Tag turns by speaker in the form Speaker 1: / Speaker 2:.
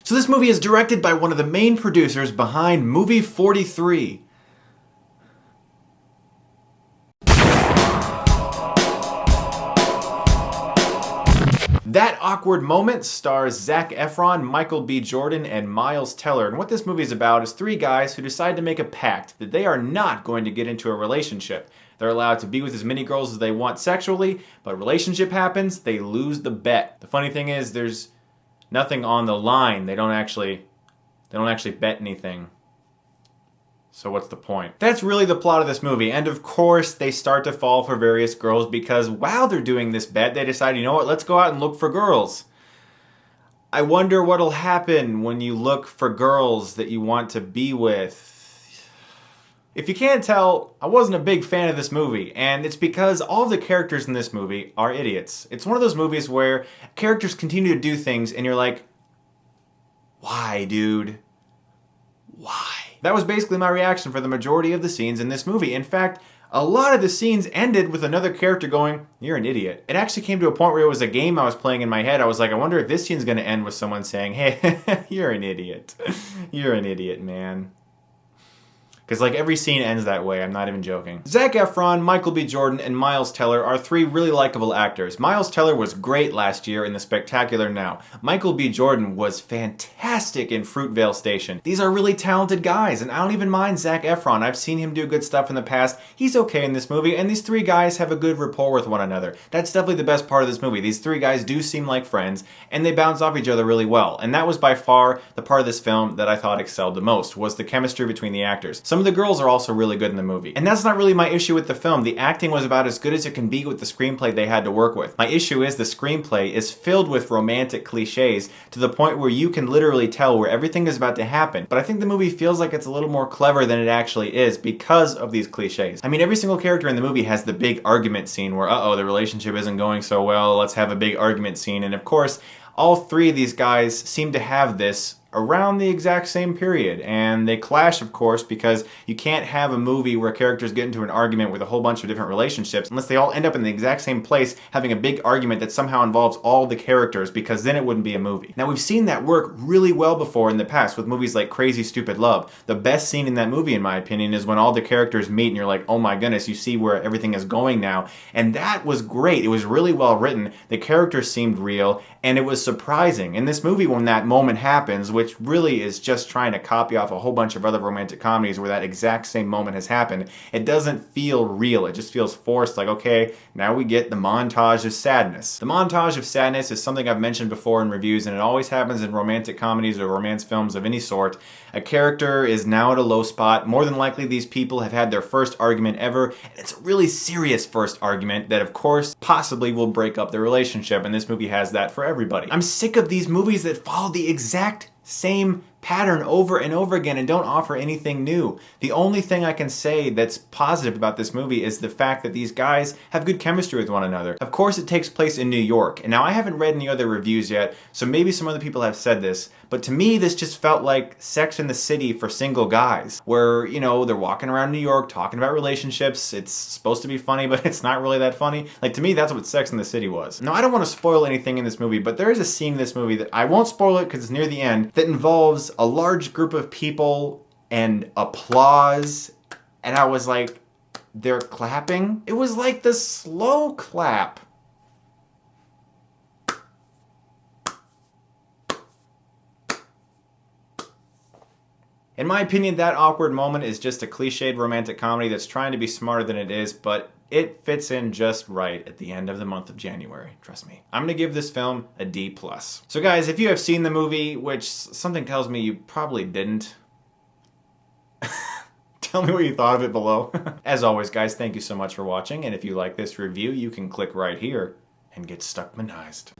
Speaker 1: So this movie is directed by one of the main producers behind movie 43. That Awkward Moment stars Zac Efron, Michael B. Jordan, and Miles Teller. And what this movie is about is three guys who decide to make a pact that they are not going to get into a relationship. They're allowed to be with as many girls as they want sexually, but relationship happens, they lose the bet. The funny thing is, there's nothing on the line. They don't actually bet anything. So what's the point? That's really the plot of this movie, and of course they start to fall for various girls because while they're doing this bet, they decide, you know what, let's go out and look for girls. I wonder what'll happen when you look for girls that you want to be with. If you can't tell, I wasn't a big fan of this movie, and it's because all of the characters in this movie are idiots. It's one of those movies where characters continue to do things and you're like, why, dude? Why? That was basically my reaction for the majority of the scenes in this movie. In fact, a lot of the scenes ended with another character going, you're an idiot. It actually came to a point where it was a game I was playing in my head. I was like, I wonder if this scene's going to end with someone saying, hey, you're an idiot. You're an idiot, man. Because like every scene ends that way, I'm not even joking. Zac Efron, Michael B. Jordan, and Miles Teller are three really likable actors. Miles Teller was great last year in The Spectacular Now. Michael B. Jordan was fantastic in Fruitvale Station. These are really talented guys, and I don't even mind Zac Efron. I've seen him do good stuff in the past. He's okay in this movie, and these three guys have a good rapport with one another. That's definitely the best part of this movie. These three guys do seem like friends, and they bounce off each other really well. And that was by far the part of this film that I thought excelled the most, was the chemistry between the actors. Some of the girls are also really good in the movie. And that's not really my issue with the film. The acting was about as good as it can be with the screenplay they had to work with. My issue is the screenplay is filled with romantic cliches to the point where you can literally tell where everything is about to happen. But I think the movie feels like it's a little more clever than it actually is because of these cliches. I mean, every single character in the movie has the big argument scene where, uh-oh, the relationship isn't going so well, let's have a big argument scene. And of course, all three of these guys seem to have this around the exact same period, and they clash, of course, because you can't have a movie where characters get into an argument with a whole bunch of different relationships unless they all end up in the exact same place having a big argument that somehow involves all the characters, because then it wouldn't be a movie. Now, we've seen that work really well before in the past with movies like Crazy Stupid Love. The best scene in that movie, in my opinion, is when all the characters meet and you're like, oh my goodness, you see where everything is going now. And that was great. It was really well written. The characters seemed real, and it was surprising. In this movie, when that moment happens, which really is just trying to copy off a whole bunch of other romantic comedies where that exact same moment has happened, it doesn't feel real. It just feels forced, like, okay, now we get the montage of sadness. The montage of sadness is something I've mentioned before in reviews, and it always happens in romantic comedies or romance films of any sort. A character is now at a low spot. More than likely, these people have had their first argument ever, and it's a really serious first argument that, of course, possibly will break up their relationship, and this movie has that for everybody. I'm sick of these movies that follow the exact same pattern over and over again and don't offer anything new. The only thing I can say that's positive about this movie is the fact that these guys have good chemistry with one another. Of course, it takes place in New York, and now I haven't read any other reviews yet, so maybe some other people have said this, but to me, this just felt like Sex and the City for single guys, where, you know, they're walking around New York talking about relationships. It's supposed to be funny, but it's not really that funny. Like, to me, that's what Sex and the City was. Now, I don't want to spoil anything in this movie, but there is a scene in this movie that I won't spoil it because it's near the end, that involves a large group of people and applause, and I was like, they're clapping? It was like the slow clap. In my opinion, That Awkward Moment is just a cliched romantic comedy that's trying to be smarter than it is, but it fits in just right at the end of the month of January. Trust me. I'm gonna give this film a D+. So guys, if you have seen the movie, which something tells me you probably didn't, tell me what you thought of it below. As always, guys, thank you so much for watching, and if you like this review, you can click right here and get Stuckmanized.